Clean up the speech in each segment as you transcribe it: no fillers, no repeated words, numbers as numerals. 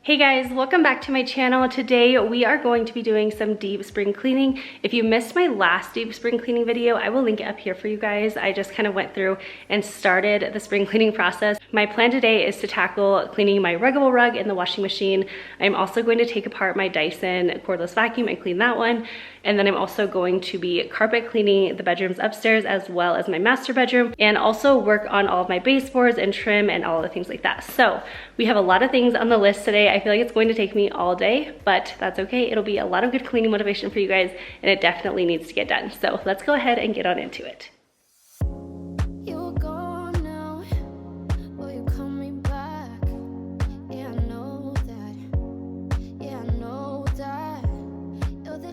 Hey guys, welcome back to my channel. Today we are going to be doing some deep spring cleaning. If you missed my last deep spring cleaning video, I will link it up here for you guys. I just kind of went through and started the spring cleaning process. My plan today is to tackle cleaning my Ruggable rug in the washing machine. I'm also going to take apart my Dyson cordless vacuum and clean that one. And then I'm also going to be carpet cleaning the bedrooms upstairs as well as my master bedroom, and also work on all of my baseboards and trim and all the things like that. So we have a lot of things on the list today. I feel like it's going to take me all day, but that's okay. It'll be a lot of good cleaning motivation for you guys, and it definitely needs to get done. So let's go ahead and get on into it.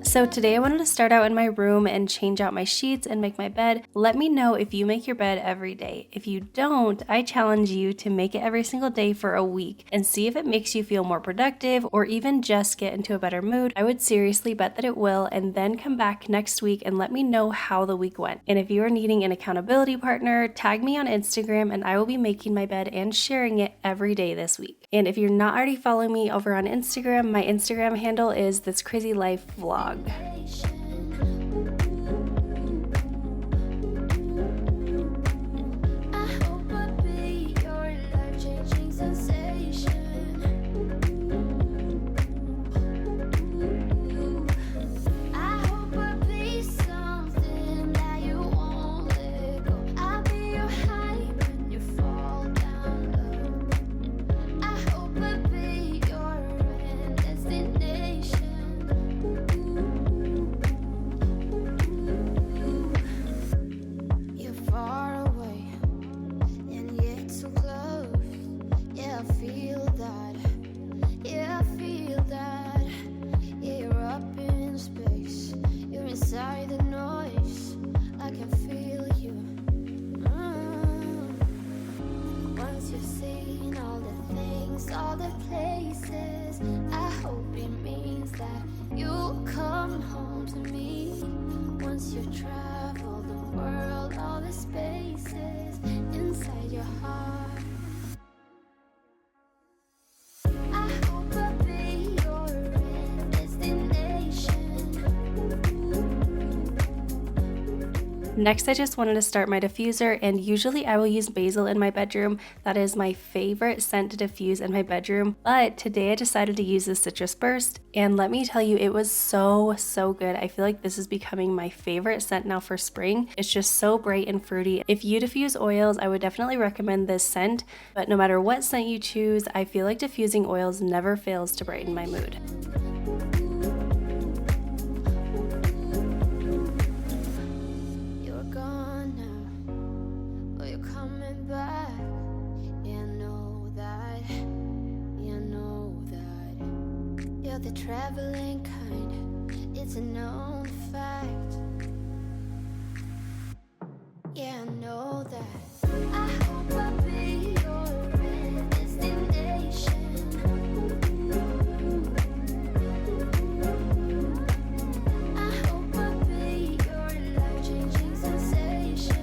So today I wanted to start out in my room and change out my sheets and make my bed. Let me know if you make your bed every day. If you don't, I challenge you to make it every single day for a week and see if it makes you feel more productive or even just get into a better mood. I would seriously bet that it will, and then come back next week and let me know how the week went. And if you are needing an accountability partner, tag me on Instagram and I will be making my bed and sharing it every day this week. And if you're not already following me over on Instagram, my Instagram handle is This Crazy Life Vlog. All the places, I hope it means that you'll come home to me. Once you travel the world, all the spaces inside your heart. I hope I'll be your destination. Next, I just wanted to start my diffuser, and usually I will use basil in my bedroom. That is my favorite scent to diffuse in my bedroom, but today I decided to use the citrus burst, and let me tell you, it was so good. I feel like this is becoming my favorite scent now for spring. It's just so bright and fruity. If you diffuse oils, I would definitely recommend this scent, but no matter what scent you choose, I feel like diffusing oils never fails to brighten my mood. The traveling kind, it's a known fact. Yeah, I know that. I hope I'll be your destination. I hope I'll be your life-changing sensation.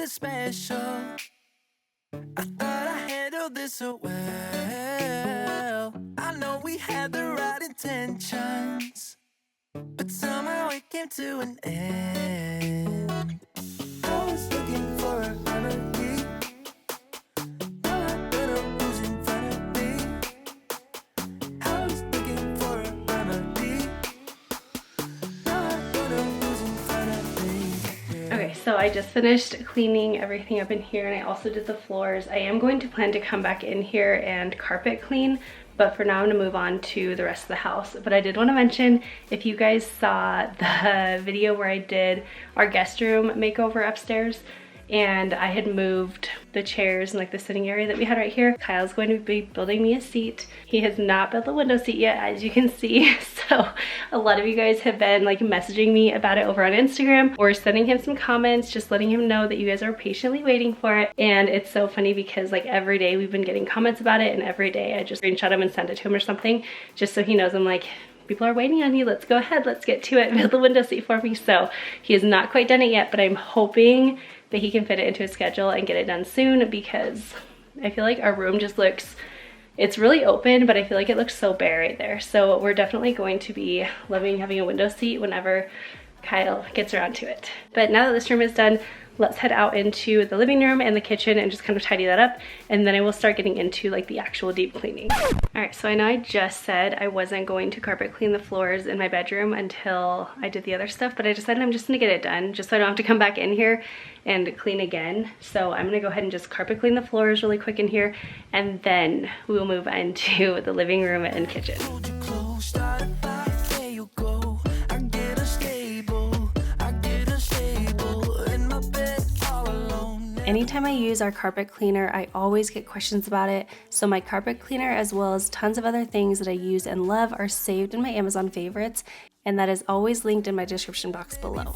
Special. I thought I handled this so well. I know we had the right intentions, but somehow it came to an end. I was looking for a remedy. Now I don't know who's in front of me. I was looking for a remedy. Now I don't know who's in front of me. Okay, so I just finished cleaning everything up in here, and I also did the floors. I am going to plan to come back in here and carpet clean, but for now I'm gonna move on to the rest of the house. But I did want to mention, if you guys saw the video where I did our guest room makeover upstairs, and I had moved the chairs and like the sitting area that we had right here. Kyle's going to be building me a seat. He has not built the window seat yet, as you can see. So a lot of you guys have been like messaging me about it over on Instagram or sending him some comments, just letting him know that you guys are patiently waiting for it. And it's so funny because like every day we've been getting comments about it, and every day I just screenshot him and send it to him or something, just so he knows I'm like, people are waiting on you, let's go ahead, let's get to it, build the window seat for me. So he has not quite done it yet, but I'm hoping that he can fit it into his schedule and get it done soon, because I feel like our room just looks, it's really open, but I feel like it looks so bare right there. So we're definitely going to be loving having a window seat whenever Kyle gets around to it. But now that this room is done, let's head out into the living room and the kitchen and just kind of tidy that up, and then I will start getting into like the actual deep cleaning. All right, so I know I just said I wasn't going to carpet clean the floors in my bedroom until I did the other stuff, but I decided I'm just gonna get it done just so I don't have to come back in here and clean again. So I'm gonna go ahead and just carpet clean the floors really quick in here, and then we will move into the living room and kitchen. Anytime I use our carpet cleaner, I always get questions about it. So my carpet cleaner, as well as tons of other things that I use and love, are saved in my Amazon favorites, and that is always linked in my description box below.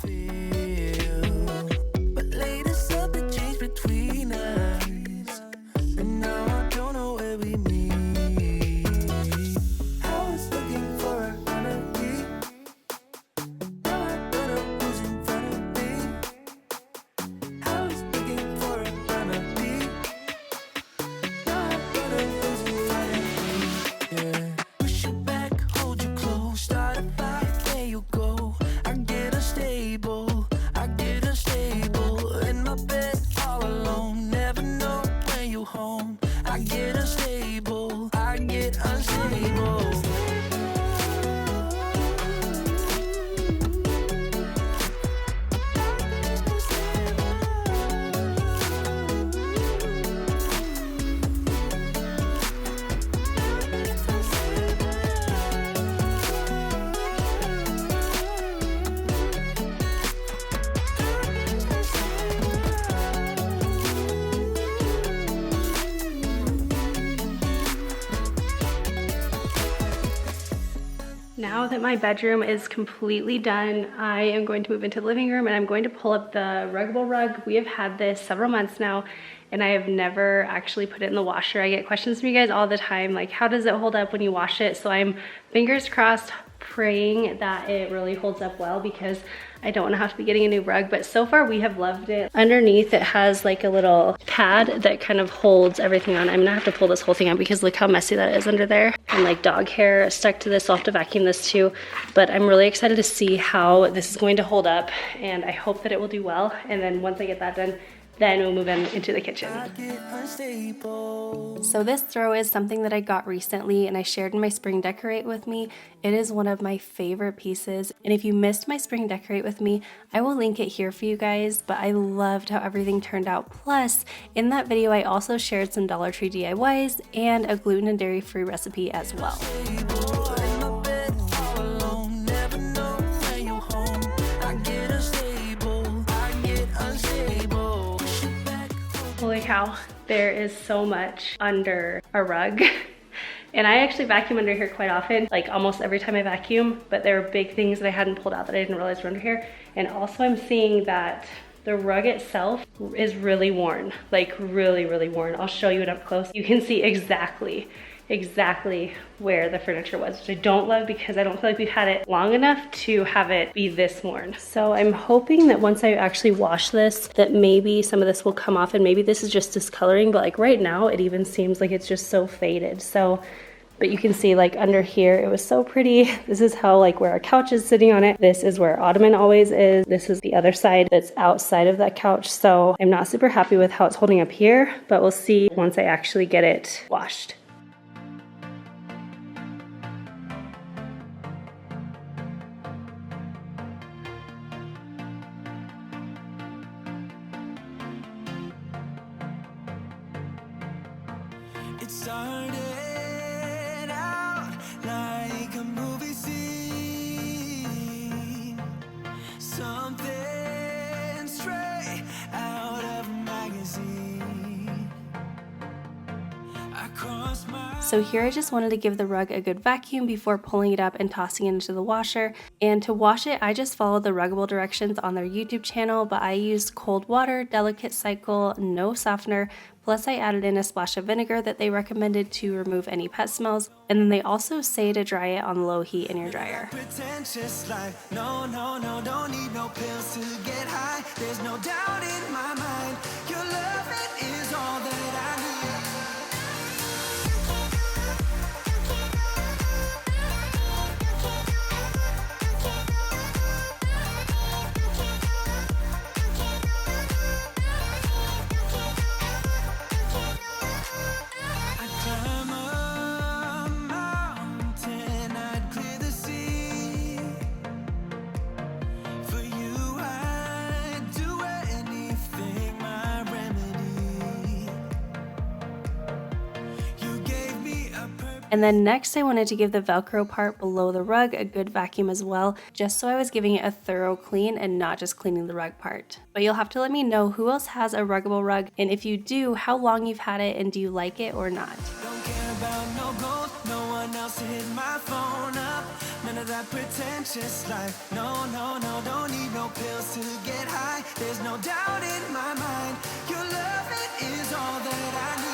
Now that my bedroom is completely done, I am going to move into the living room, and I'm going to pull up the Ruggable rug. We have had this several months now, and I have never actually put it in the washer. I get questions from you guys all the time, like how does it hold up when you wash it? So I'm fingers crossed, praying that it really holds up well, because I don't want to have to be getting a new rug, but so far we have loved it. Underneath it has like a little pad that kind of holds everything on. I'm gonna have to pull this whole thing out because look how messy that is under there. And like dog hair stuck to this, so I'll have to vacuum this too. But I'm really excited to see how this is going to hold up, and I hope that it will do well. And then once I get that done, then we'll move into the kitchen. So this throw is something that I got recently and I shared in my spring decorate with me. It is one of my favorite pieces, and if you missed my spring decorate with me, I will link it here for you guys, but I loved how everything turned out. Plus, in that video I also shared some Dollar Tree DIYs and a gluten and dairy free recipe as well. Holy cow, there is so much under our rug. And I actually vacuum under here quite often, like almost every time I vacuum, but there are big things that I hadn't pulled out that I didn't realize were under here. And also I'm seeing that the rug itself is really worn, like really, really worn. I'll show you it up close. You can see exactly where the furniture was, which I don't love because I don't feel like we've had it long enough to have it be this worn. So I'm hoping that once I actually wash this, that maybe some of this will come off, and maybe this is just discoloring, but like right now it even seems like it's just so faded. So, but you can see like under here, it was so pretty. This is how like where our couch is sitting on it. This is where our ottoman always is. This is the other side that's outside of that couch. So I'm not super happy with how it's holding up here, but we'll see once I actually get it washed. It started out like a movie scene, something straight out of So here I just wanted to give the rug a good vacuum before pulling it up and tossing it into the washer. And to wash it, I just followed the Ruggable directions on their YouTube channel, but I used cold water, delicate cycle, no softener, plus I added in a splash of vinegar that they recommended to remove any pet smells. And then they also say to dry it on low heat in your dryer. Pretentious life. No, no, no, don't need no pills to get high. There's no doubt in my mind. Your love, it is all that I need. And then next I wanted to give the Velcro part below the rug a good vacuum as well, just so I was giving it a thorough clean and not just cleaning the rug part. But you'll have to let me know who else has a Ruggable rug, and if you do, how long you've had it and do you like it or not. Don't care about no gold, no one else to hit my phone up. None of that pretentious life. No, no, no, don't need no pills to get high. There's no doubt in my mind. Your love, it is all that I need.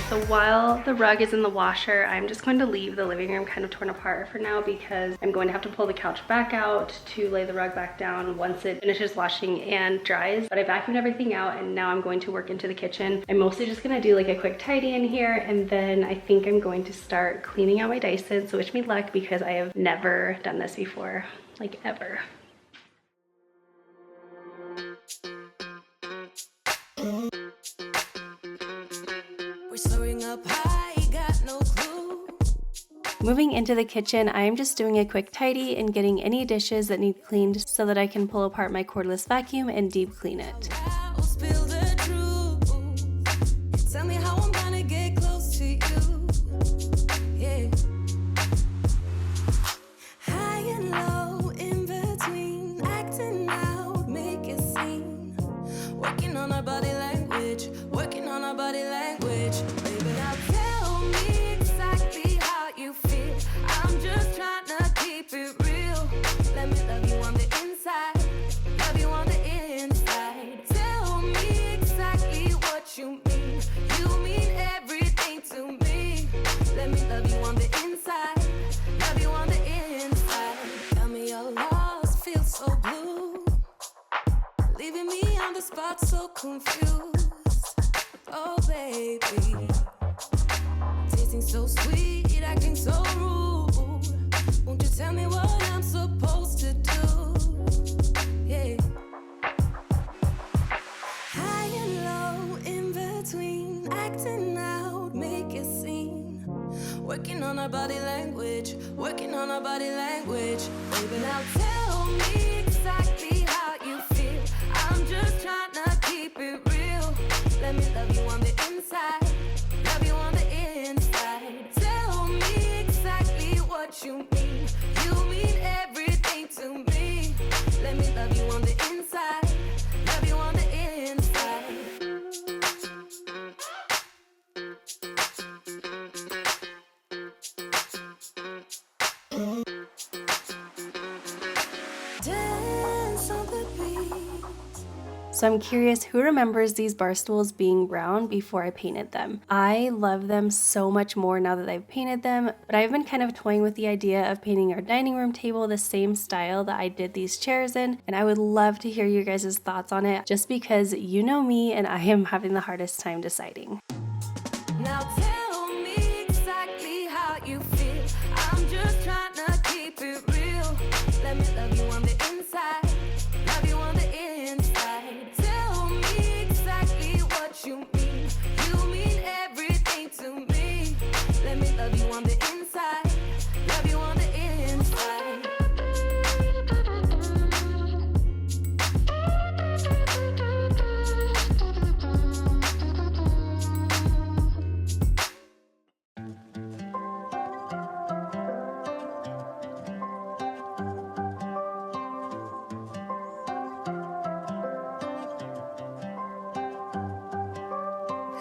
So while the rug is in the washer, I'm just going to leave the living room kind of torn apart for now because I'm going to have to pull the couch back out to lay the rug back down once it finishes washing and dries. But I vacuumed everything out and now I'm going to work into the kitchen. I'm mostly just gonna do like a quick tidy in here, and then I think I'm going to start cleaning out my Dyson, so wish me luck because I have never done this before, like ever. Moving into the kitchen, I am just doing a quick tidy and getting any dishes that need cleaned so that I can pull apart my cordless vacuum and deep clean it. Spot so confused, oh baby, tasting so sweet, acting so rude. Won't you tell me what I'm supposed to do? Yeah. High and low, in between, acting out, make a scene. Working on our body language, working on our body language. Baby, now tell me exactly how you feel. I'm just trying to keep it real. Let me love you on the inside, love you on the inside. Tell me exactly what you mean. You mean everything to me. Let me love you on the inside, love you on the inside. Dance on the beat. So I'm curious who remembers these bar stools being brown before I painted them. I love them so much more now that I've painted them, but I've been kind of toying with the idea of painting our dining room table the same style that I did these chairs in, and I would love to hear you guys' thoughts on it, just because you know me and I am having the hardest time deciding. Now tell me exactly how you feel. I'm just trying to keep it real. Let me love you on the inside, love you on the inside. Tell me exactly what you mean. You mean everything to me. Let me love you on the inside, love you on the inside.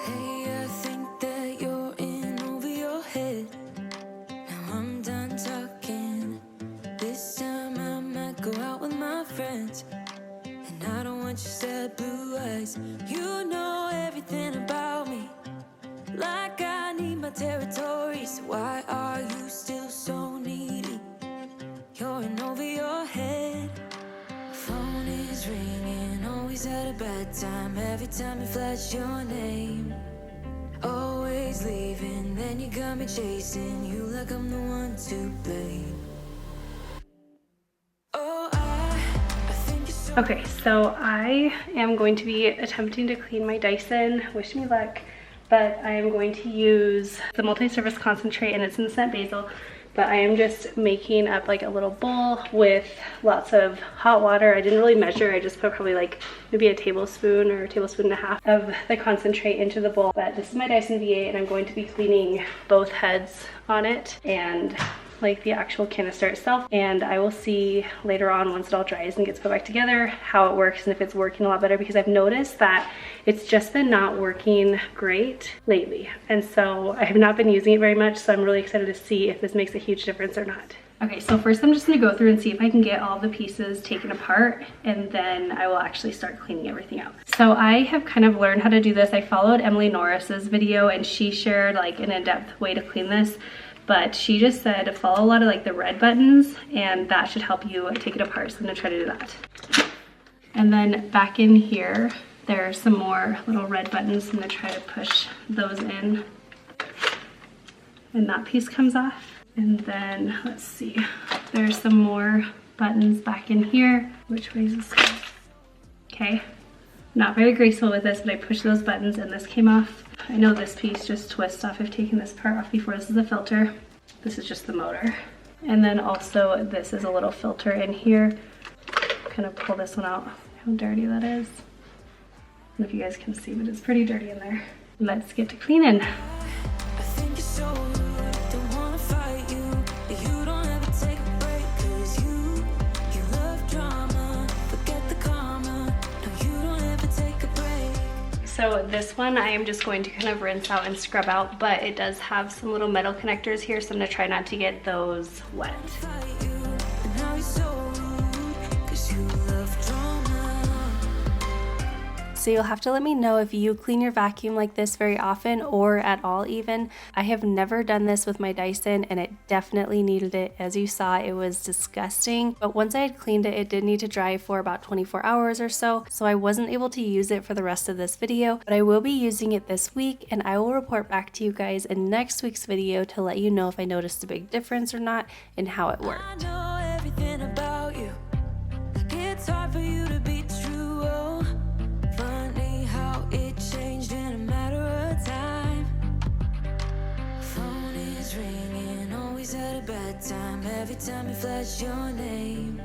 Hey, I think that you're in over your head. Now I'm done talking. This time I might go out with my friends. And I don't want your sad blue eyes. You know everything about me, like I need my territory. So why are you still so needy? You're in over your head. Phone is ringing, always at a bad time. Every time you flash your name, always leaving, then you got me chasing you like I'm the one to blame. Oh, I think you're so. Okay, so I am going to be attempting to clean my Dyson. Wish me luck. But I am going to use the multi-surface concentrate, and it's in the scent basil. But I am just making up like a little bowl with lots of hot water. I didn't really measure. I just put probably like maybe a tablespoon or a tablespoon and a half of the concentrate into the bowl. But this is my Dyson V8, and I'm going to be cleaning both heads on it and like the actual canister itself, and I will see later on once it all dries and gets put back together how it works and if it's working a lot better, because I've noticed that it's just been not working great lately, and so I have not been using it very much, so I'm really excited to see if this makes a huge difference or not. Okay, so first I'm just gonna go through and see if I can get all the pieces taken apart, and then I will actually start cleaning everything out. So I have kind of learned how to do this. I followed Emily Norris's video, and she shared like an in-depth way to clean this. But she just said follow a lot of like the red buttons, and that should help you take it apart. So I'm gonna try to do that. And then back in here, there are some more little red buttons. I'm gonna try to push those in. And that piece comes off. And then let's see, there's some more buttons back in here. Which way is this going? Okay, not very graceful with this, but I pushed those buttons and this came off. I know this piece just twists off. I've taken this part off before. This is a filter. This is just the motor. And then also this is a little filter in here. Kind of pull this one out. How dirty that is. I don't know if you guys can see, but it's pretty dirty in there. Let's get to cleaning. I think you're so rude, don't wanna fight you, but you don't ever take a break, 'cause you love drama, forget the karma, no you don't ever take a break. So this one I am just going to kind of rinse out and scrub out, but it does have some little metal connectors here, so I'm gonna try not to get those wet. Fight you, and now you're so rude, 'cause you love drama. So you'll have to let me know if you clean your vacuum like this very often or at all even. I have never done this with my Dyson, and it definitely needed it. As you saw, it was disgusting. But once I had cleaned it, it did need to dry for about 24 hours or so. So I wasn't able to use it for the rest of this video, but I will be using it this week, and I will report back to you guys in next week's video to let you know if I noticed a big difference or not and how it worked. I know everything about you, like it's hard for you to be true, oh. Funny how it changed in a matter of time. Phone is ringing, always at a bad time. Every time you flash your name,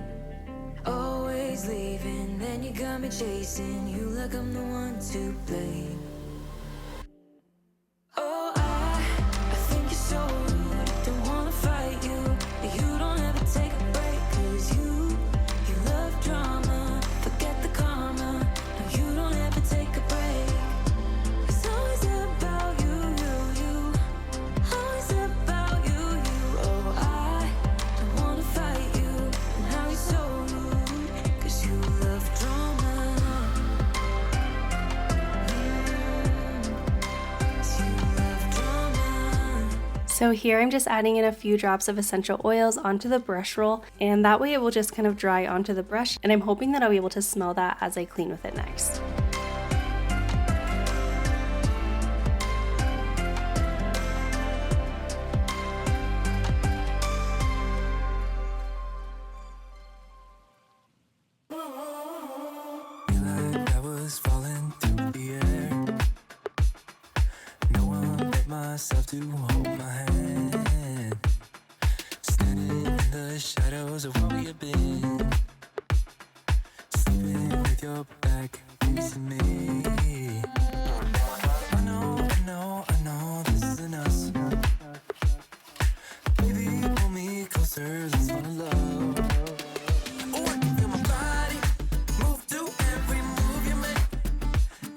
always leaving, then you got me chasing you like I'm the one to blame. Oh, I think you're so rude, don't wanna fight you, but you don't ever take a break, 'cause you love drama, forget the karma, no you don't ever take a break. It's always about you, always about you. Oh, I don't wanna fight you, and now you're so rude, 'cause you love drama. So here I'm just adding in a few drops of essential oils onto the brush roll, and that way it will just kind of dry onto the brush, and I'm hoping that I'll be able to smell that as I clean with it next. Myself to hold my hand, standing in the shadows of what we have been, sleeping with your back facing me. I know this isn't us. Baby, pull me closer, let's fall in love. Oh, I can feel my body move to every move you make,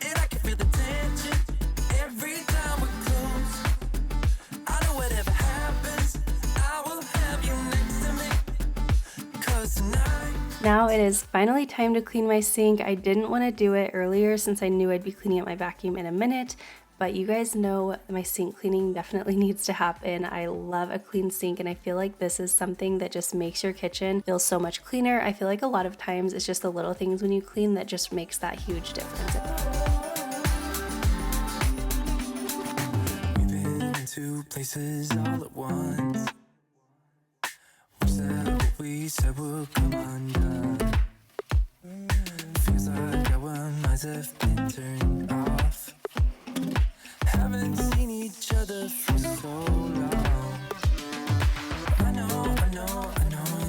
and I can feel the tension every time we close. I know whatever happens, I will have you next to me, 'cause tonight. Now it is finally time to clean my sink. I didn't want to do it earlier since I knew I'd be cleaning up my vacuum in a minute, but you guys know my sink cleaning definitely needs to happen. I love a clean sink, and I feel like this is something that just makes your kitchen feel so much cleaner. I feel like a lot of times it's just the little things when you clean that just makes that huge difference. Two places all at once. Was that what we said would come undone? Feels like our minds have been turned off. Haven't seen each other for so long. I know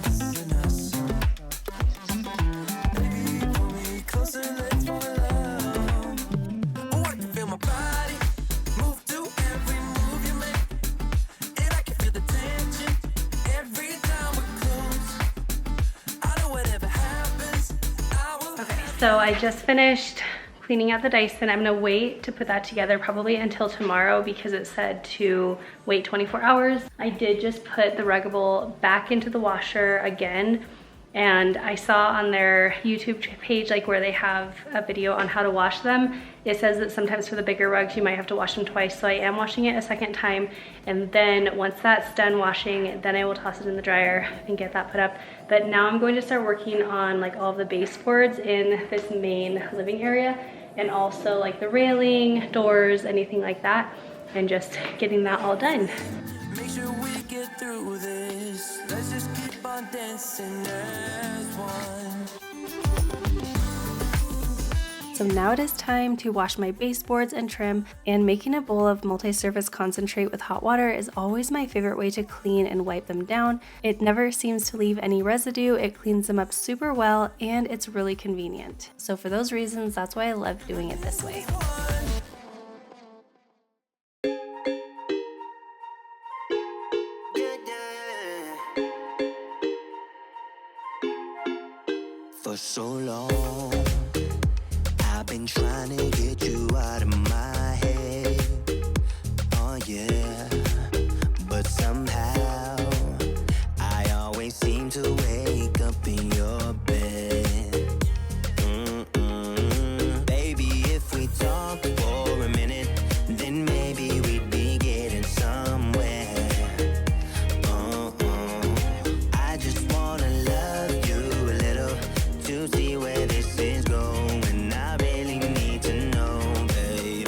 this isn't us. Baby, pull me closer, let's fall in love. Oh, I can feel my body move to every move you make, and I can feel the tension every time we're close. I know whatever happens, I will. Okay, so I just finished cleaning out the Dyson. I'm gonna wait to put that together probably until tomorrow because it said to wait 24 hours. I did just put the Ruggable back into the washer again, and I saw on their YouTube page like where they have a video on how to wash them. It says that sometimes for the bigger rugs you might have to wash them twice, so I am washing it a second time, and then once that's done washing, then I will toss it in the dryer and get that put up. But now I'm going to start working on like all of the baseboards in this main living area, and also like the railing, doors, anything like that, and just getting that all done. Make sure we get through this. Let's just keep on dancing as one. So now it is time to wash my baseboards and trim, and making a bowl of multi-surface concentrate with hot water is always my favorite way to clean and wipe them down. It never seems to leave any residue, it cleans them up super well, and it's really convenient. So for those reasons, that's why I love doing it this way. For so long, I've been trying to get you out of my head. Oh yeah, but somehow I always seem to wake up in your bed. Baby, if we talk for a minute, then maybe we'd be getting somewhere. I just wanna love you a little to see where this is going. I really need to know, babe.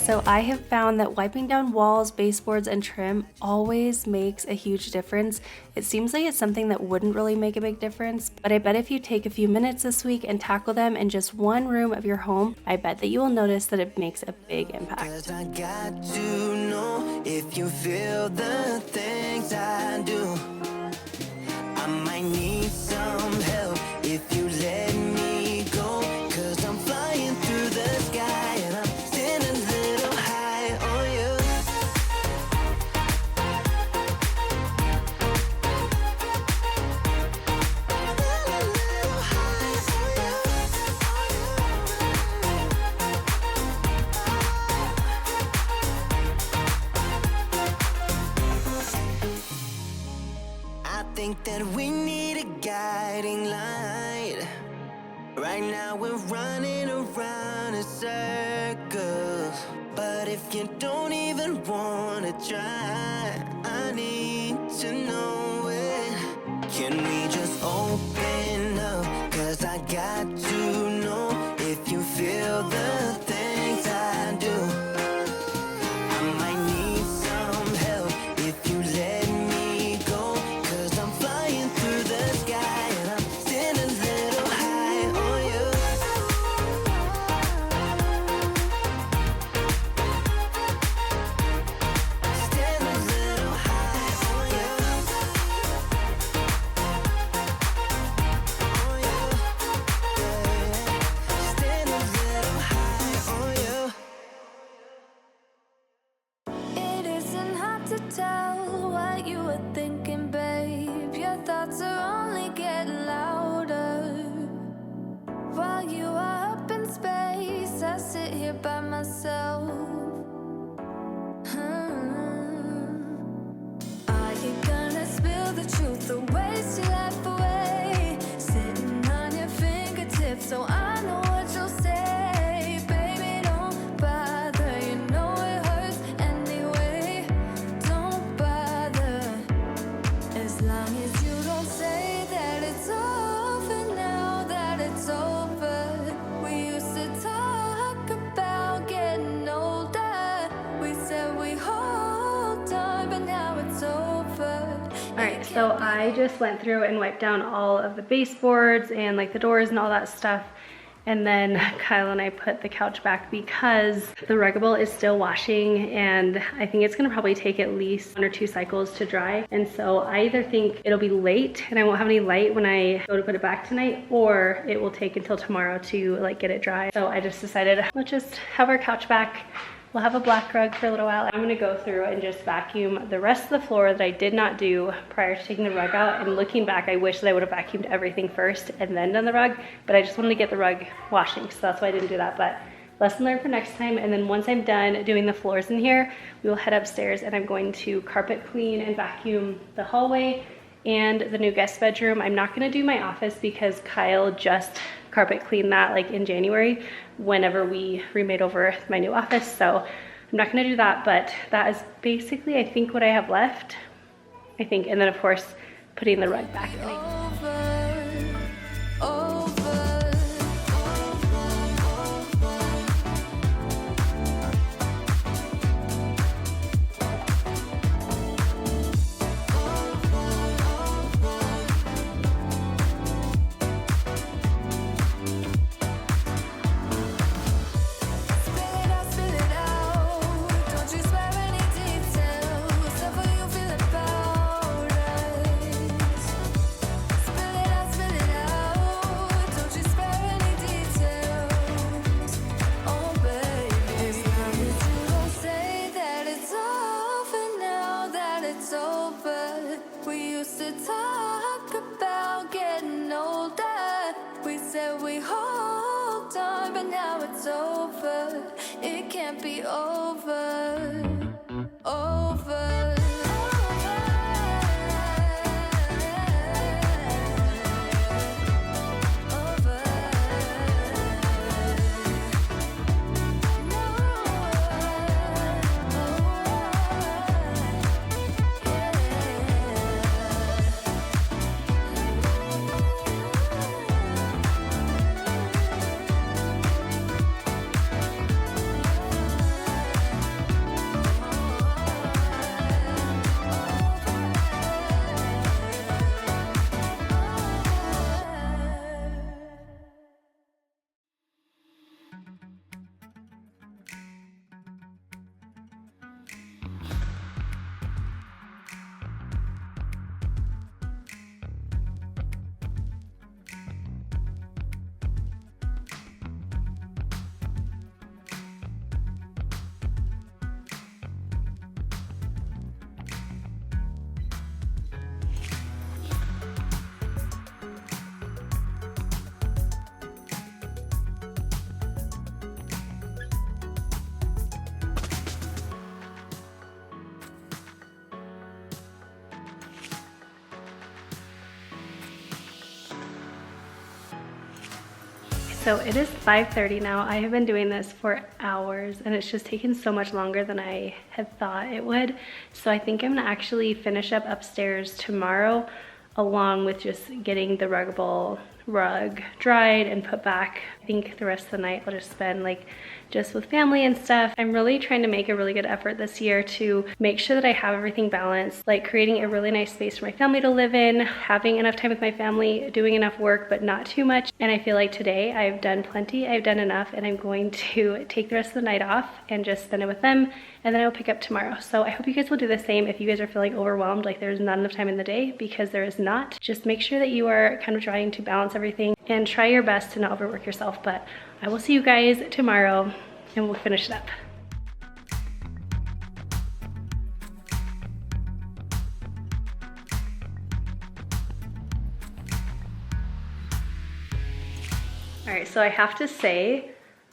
So I have found that wiping down walls, baseboards, and trim always makes a huge difference. It seems like it's something that wouldn't really make a big difference, but I bet if you take a few minutes this week and tackle them in just one room of your home, I bet that you will notice that it makes a big impact. 'Cause I got to know if you feel the things I do. I might need some help if you let me go. 'Cause I'm flying through the sky and I'm standing a little high on you. A little high on you. I think that we need a guiding light. Right now we're running around in circles. But if you don't even wanna try, I need to know it. Can we just open up? 'Cause I got to know if you feel the things I do. I might need some help if you let me go. 'Cause I'm flying through the sky and I'm standing a little high on you. Stand a little high on you. On you. Yeah. Stand a little high on you. It isn't hard to tell what you were thinking, babe. Your thoughts are only getting louder. While you are up in space, I sit here by myself. Are you gonna spill the truth, the ways you laugh away? Sitting on your fingertips, so I know what you'll say. Baby, don't bother, you know it hurts anyway. Don't bother, as long as you don't say that it's over now, that it's over. We used to talk about getting older. We said we hold on, but now it's over. Alright, so I just went through and wiped down all of the baseboards and like the doors and all that stuff. And then Kyle and I put the couch back because the Ruggable is still washing and I think it's gonna probably take at least 1 or 2 cycles to dry. And so I either think it'll be late and I won't have any light when I go to put it back tonight, or it will take until tomorrow to like get it dry. So I just decided let's just have our couch back. We'll have a black rug for a little while. I'm gonna go through and just vacuum the rest of the floor that I did not do prior to taking the rug out. And looking back, I wish that I would have vacuumed everything first and then done the rug, but I just wanted to get the rug washing, so that's why I didn't do that. But lesson learned for next time. And then once I'm done doing the floors in here, we will head upstairs and I'm going to carpet clean and vacuum the hallway and the new guest bedroom. I'm not gonna do my office because Kyle just carpet cleaned that like in January whenever we remade over my new office. So I'm not gonna do that, but that is basically, I think, what I have left. I think, and then of course, putting the rug back in. It can't be over, over. So it is 5:30 now. I have been doing this for hours and it's just taken so much longer than I had thought it would. So I think I'm gonna actually finish up upstairs tomorrow, along with just getting the Ruggable rug dried and put back. I think the rest of the night I'll just spend like just with family and stuff. I'm really trying to make a really good effort this year to make sure that I have everything balanced, like creating a really nice space for my family to live in, having enough time with my family, doing enough work, but not too much. And I feel like today I've done plenty, I've done enough, and I'm going to take the rest of the night off and just spend it with them, and then I will pick up tomorrow. So I hope you guys will do the same if you guys are feeling overwhelmed, like there's not enough time in the day, because there is not. Just make sure that you are kind of trying to balance everything and try your best to not overwork yourself. But I will see you guys tomorrow and we'll finish it up. All right, so I have to say,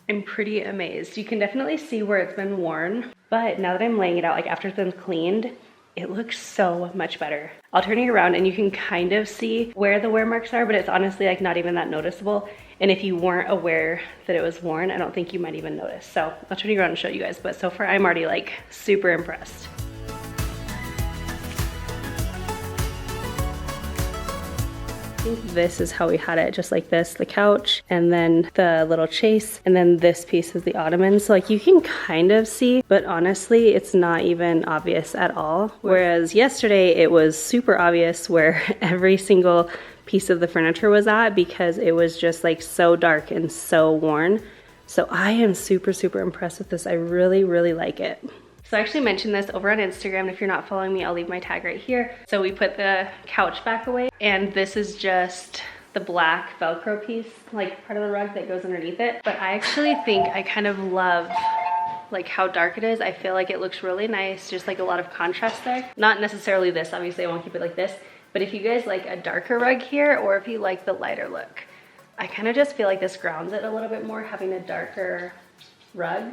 I'm pretty amazed. You can definitely see where it's been worn, but now that I'm laying it out, like after it's been cleaned, it looks so much better. I'll turn it around and you can kind of see where the wear marks are, but it's honestly like not even that noticeable. And if you weren't aware that it was worn, I don't think you might even notice. So I'll turn it around and show you guys, but so far I'm already like super impressed. I think this is how we had it, just like this, the couch, and then the little chase, and then this piece is the ottoman. So like you can kind of see, but honestly, it's not even obvious at all. Whereas yesterday it was super obvious where every single piece of the furniture was at, because it was just like so dark and so worn. So I am super, super impressed with this. I really, really like it. So I actually mentioned this over on Instagram. If you're not following me, I'll leave my tag right here. So we put the couch back away, and this is just the black Velcro piece, like part of the rug that goes underneath it. But I actually think I kind of love like how dark it is. I feel like it looks really nice, just like a lot of contrast there. Not necessarily this, obviously I won't keep it like this, but if you guys like a darker rug here, or if you like the lighter look, I kind of just feel like this grounds it a little bit more, having a darker rug.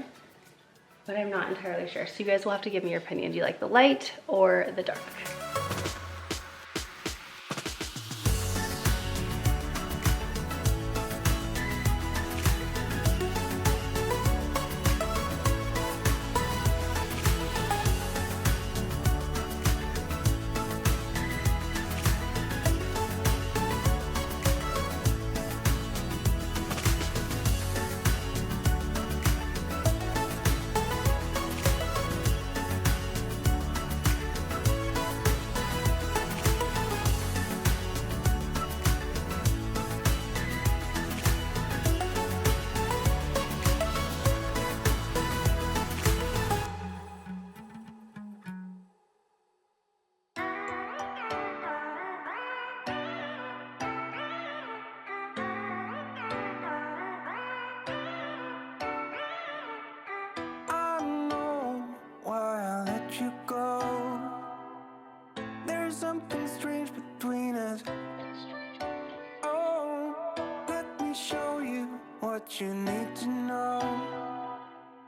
But I'm not entirely sure. So you guys will have to give me your opinion. Do you like the light or the dark? Something strange between us. Oh, let me show you what you need to know.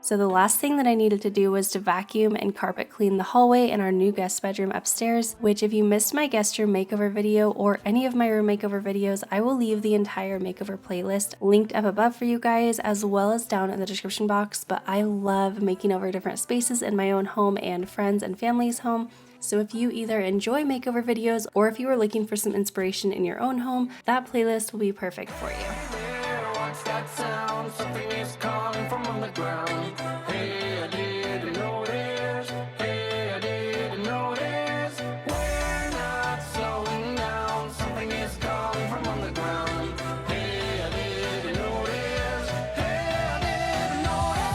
So the last thing that I needed to do was to vacuum and carpet clean the hallway in our new guest bedroom upstairs, which if you missed my guest room makeover video or any of my room makeover videos, I will leave the entire makeover playlist linked up above for you guys, as well as down in the description box. But I love making over different spaces in my own home and friends and family's home. So if you either enjoy makeover videos or if you are looking for some inspiration in your own home, that playlist will be perfect for you. What's that sound? Something is calling from underground. Hey, I didn't notice. Hey, I didn't notice. We're not slowing down. Something is calling from underground. Hey, I didn't notice. Hey, I didn't notice.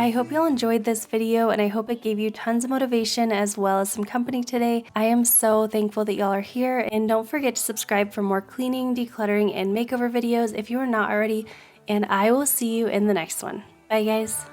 I hope y'all enjoyed this video, and I hope it gave you tons of motivation as well as some company today. I am so thankful that y'all are here, and don't forget to subscribe for more cleaning, decluttering, and makeover videos if you are not already, and I will see you in the next one. Bye guys.